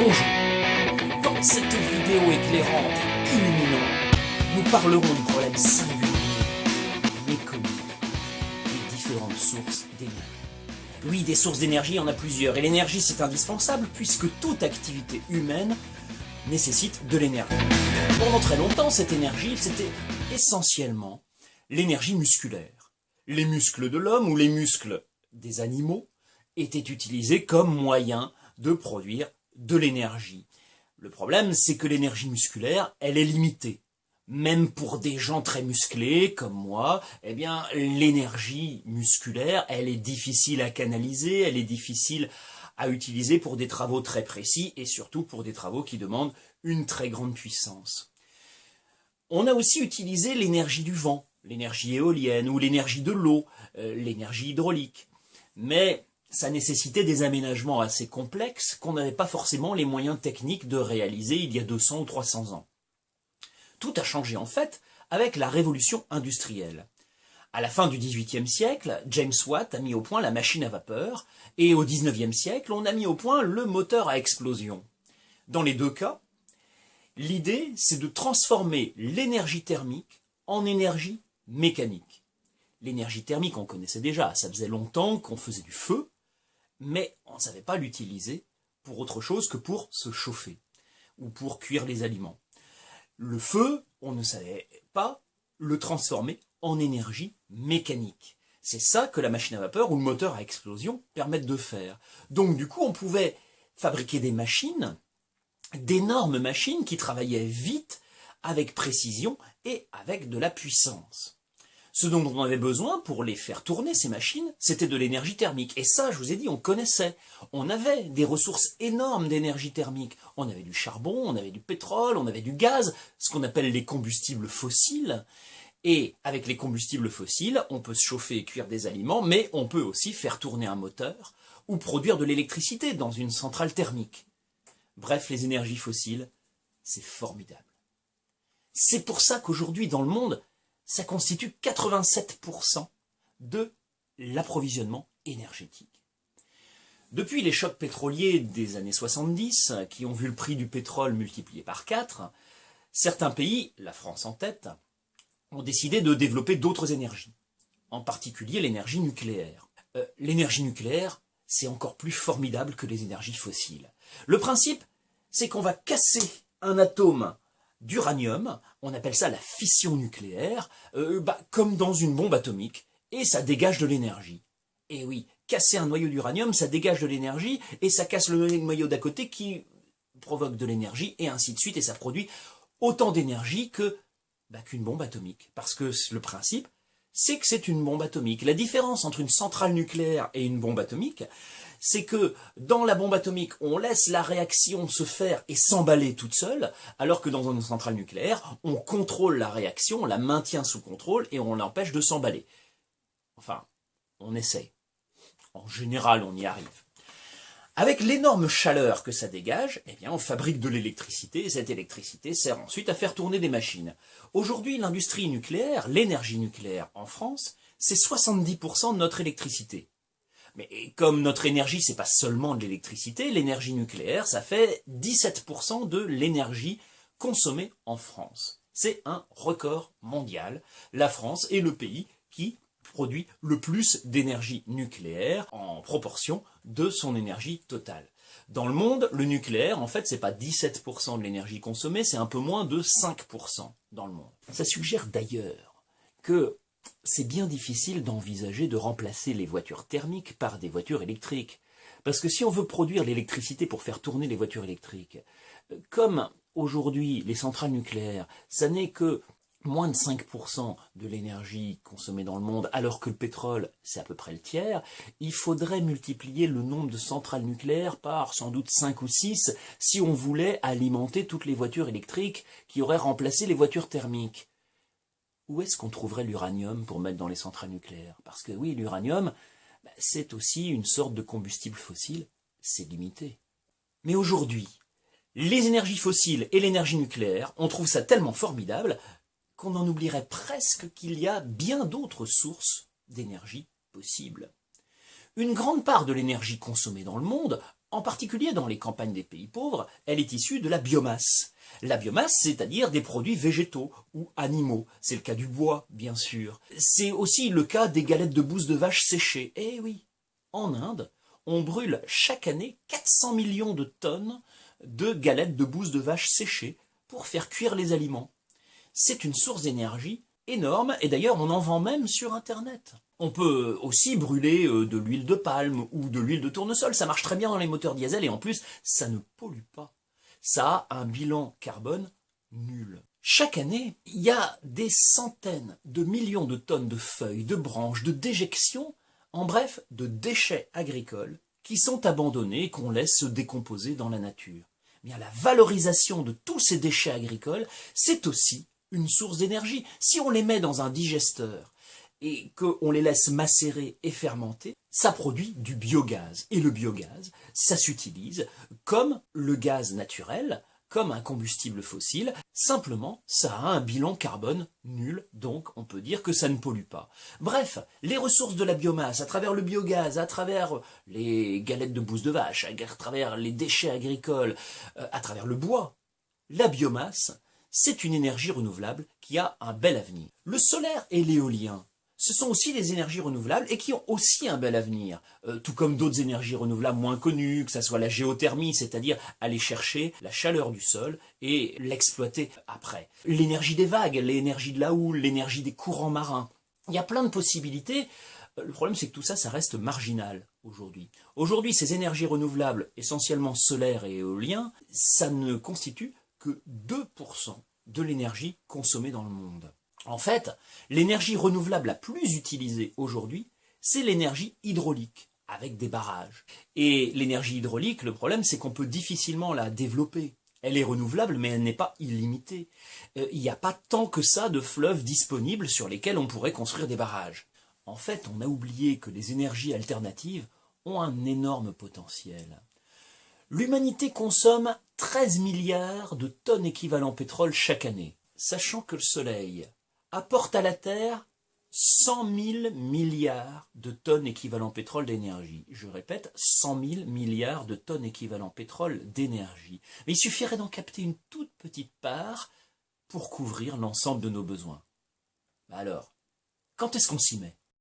Bonjour. Dans cette vidéo éclairante et illuminante, nous parlerons du problème singulier, méconnu, des différentes sources d'énergie. Oui, des sources d'énergie, il y en a plusieurs, et l'énergie c'est indispensable puisque toute activité humaine nécessite de l'énergie. Pendant très longtemps, cette énergie, c'était essentiellement l'énergie musculaire. Les muscles de l'homme ou les muscles des animaux étaient utilisés comme moyen de produire de l'énergie. Le problème, c'est que l'énergie musculaire, elle est limitée. Même pour des gens très musclés, comme moi, eh bien, l'énergie musculaire, elle est difficile à canaliser, elle est difficile à utiliser pour des travaux très précis et surtout pour des travaux qui demandent une très grande puissance. On a aussi utilisé l'énergie du vent, l'énergie éolienne ou l'énergie de l'eau, l'énergie hydraulique. Mais ça nécessitait des aménagements assez complexes qu'on n'avait pas forcément les moyens techniques de réaliser il y a 200 ou 300 ans. Tout a changé en fait avec la révolution industrielle. À la fin du XVIIIe siècle, James Watt a mis au point la machine à vapeur et au XIXe siècle, on a mis au point le moteur à explosion. Dans les deux cas, l'idée c'est de transformer l'énergie thermique en énergie mécanique. L'énergie thermique, on connaissait déjà, ça faisait longtemps qu'on faisait du feu, mais on ne savait pas l'utiliser pour autre chose que pour se chauffer ou pour cuire les aliments. Le feu, on ne savait pas le transformer en énergie mécanique. C'est ça que la machine à vapeur ou le moteur à explosion permettent de faire. Donc du coup, on pouvait fabriquer des machines, d'énormes machines qui travaillaient vite, avec précision et avec de la puissance. Ce dont on avait besoin pour les faire tourner, ces machines, c'était de l'énergie thermique. Et ça, je vous ai dit, on connaissait. On avait des ressources énormes d'énergie thermique. On avait du charbon, on avait du pétrole, on avait du gaz, ce qu'on appelle les combustibles fossiles. Et avec les combustibles fossiles, on peut se chauffer et cuire des aliments, mais on peut aussi faire tourner un moteur ou produire de l'électricité dans une centrale thermique. Bref, les énergies fossiles, c'est formidable. C'est pour ça qu'aujourd'hui, dans le monde, ça constitue 87% de l'approvisionnement énergétique. Depuis les chocs pétroliers des années 70, qui ont vu le prix du pétrole multiplié par 4, certains pays, la France en tête, ont décidé de développer d'autres énergies, en particulier l'énergie nucléaire. L'énergie nucléaire, c'est encore plus formidable que les énergies fossiles. Le principe, c'est qu'on va casser un atome d'uranium, on appelle ça la fission nucléaire, comme dans une bombe atomique, et ça dégage de l'énergie. Et oui, casser un noyau d'uranium, ça dégage de l'énergie, et ça casse le noyau d'à côté qui provoque de l'énergie, et ainsi de suite, et ça produit autant d'énergie qu'une bombe atomique. Parce que le principe, c'est que c'est une bombe atomique. La différence entre une centrale nucléaire et une bombe atomique, c'est que dans la bombe atomique, on laisse la réaction se faire et s'emballer toute seule, alors que dans une centrale nucléaire, on contrôle la réaction, on la maintient sous contrôle et on l'empêche de s'emballer. Enfin, on essaye. En général, on y arrive. Avec l'énorme chaleur que ça dégage, eh bien, on fabrique de l'électricité et cette électricité sert ensuite à faire tourner des machines. Aujourd'hui, l'industrie nucléaire, l'énergie nucléaire en France, c'est 70% de notre électricité. Mais comme notre énergie, c'est pas seulement de l'électricité, l'énergie nucléaire, ça fait 17% de l'énergie consommée en France. C'est un record mondial. La France est le pays qui produit le plus d'énergie nucléaire en proportion de son énergie totale. Dans le monde, le nucléaire, en fait, c'est pas 17% de l'énergie consommée, c'est un peu moins de 5% dans le monde. Ça suggère d'ailleurs que c'est bien difficile d'envisager de remplacer les voitures thermiques par des voitures électriques. Parce que si on veut produire l'électricité pour faire tourner les voitures électriques, comme aujourd'hui les centrales nucléaires, ça n'est que moins de 5% de l'énergie consommée dans le monde, alors que le pétrole, c'est à peu près le tiers, il faudrait multiplier le nombre de centrales nucléaires par sans doute 5 ou 6 si on voulait alimenter toutes les voitures électriques qui auraient remplacé les voitures thermiques. Où est-ce qu'on trouverait l'uranium pour mettre dans les centrales nucléaires? Parce que oui, l'uranium, c'est aussi une sorte de combustible fossile, c'est limité. Mais aujourd'hui, les énergies fossiles et l'énergie nucléaire, on trouve ça tellement formidable qu'on en oublierait presque qu'il y a bien d'autres sources d'énergie possibles. Une grande part de l'énergie consommée dans le monde, En particulier dans les campagnes des pays pauvres, elle est issue de la biomasse. La biomasse, c'est-à-dire des produits végétaux ou animaux. C'est le cas du bois, bien sûr. C'est aussi le cas des galettes de bouse de vache séchées. Eh oui, en Inde, on brûle chaque année 400 millions de tonnes de galettes de bouse de vache séchées pour faire cuire les aliments. C'est une source d'énergie énorme et d'ailleurs on en vend même sur Internet. On peut aussi brûler de l'huile de palme ou de l'huile de tournesol, ça marche très bien dans les moteurs diesel et en plus ça ne pollue pas. Ça a un bilan carbone nul. Chaque année, il y a des centaines de millions de tonnes de feuilles, de branches, de déjections, en bref, de déchets agricoles qui sont abandonnés et qu'on laisse se décomposer dans la nature. Eh bien, la valorisation de tous ces déchets agricoles, c'est aussi une source d'énergie. Si on les met dans un digesteur et qu'on les laisse macérer et fermenter, ça produit du biogaz. Et le biogaz, ça s'utilise comme le gaz naturel, comme un combustible fossile. Simplement, ça a un bilan carbone nul, donc on peut dire que ça ne pollue pas. Bref, les ressources de la biomasse, à travers le biogaz, à travers les galettes de bouse de vache, à travers les déchets agricoles, à travers le bois, la biomasse, c'est une énergie renouvelable qui a un bel avenir. Le solaire et l'éolien, ce sont aussi des énergies renouvelables et qui ont aussi un bel avenir, tout comme d'autres énergies renouvelables moins connues, que ce soit la géothermie, c'est-à-dire aller chercher la chaleur du sol et l'exploiter après. L'énergie des vagues, l'énergie de la houle, l'énergie des courants marins. Il y a plein de possibilités. Le problème, c'est que tout ça, ça reste marginal aujourd'hui. Aujourd'hui, ces énergies renouvelables, essentiellement solaires et éoliens, ça ne constitue que 2% de l'énergie consommée dans le monde. En fait, l'énergie renouvelable la plus utilisée aujourd'hui, c'est l'énergie hydraulique, avec des barrages. Et l'énergie hydraulique, le problème, c'est qu'on peut difficilement la développer. Elle est renouvelable, mais elle n'est pas illimitée. Il n'y a pas tant que ça de fleuves disponibles sur lesquels on pourrait construire des barrages. En fait, on a oublié que les énergies alternatives ont un énorme potentiel. L'humanité consomme 13 milliards de tonnes équivalent pétrole chaque année, sachant que le Soleil apporte à la Terre 100 000 milliards de tonnes équivalent pétrole d'énergie. Je répète, 100 000 milliards de tonnes équivalent pétrole d'énergie. Mais il suffirait d'en capter une toute petite part pour couvrir l'ensemble de nos besoins. Alors, quand est-ce qu'on s'y met ?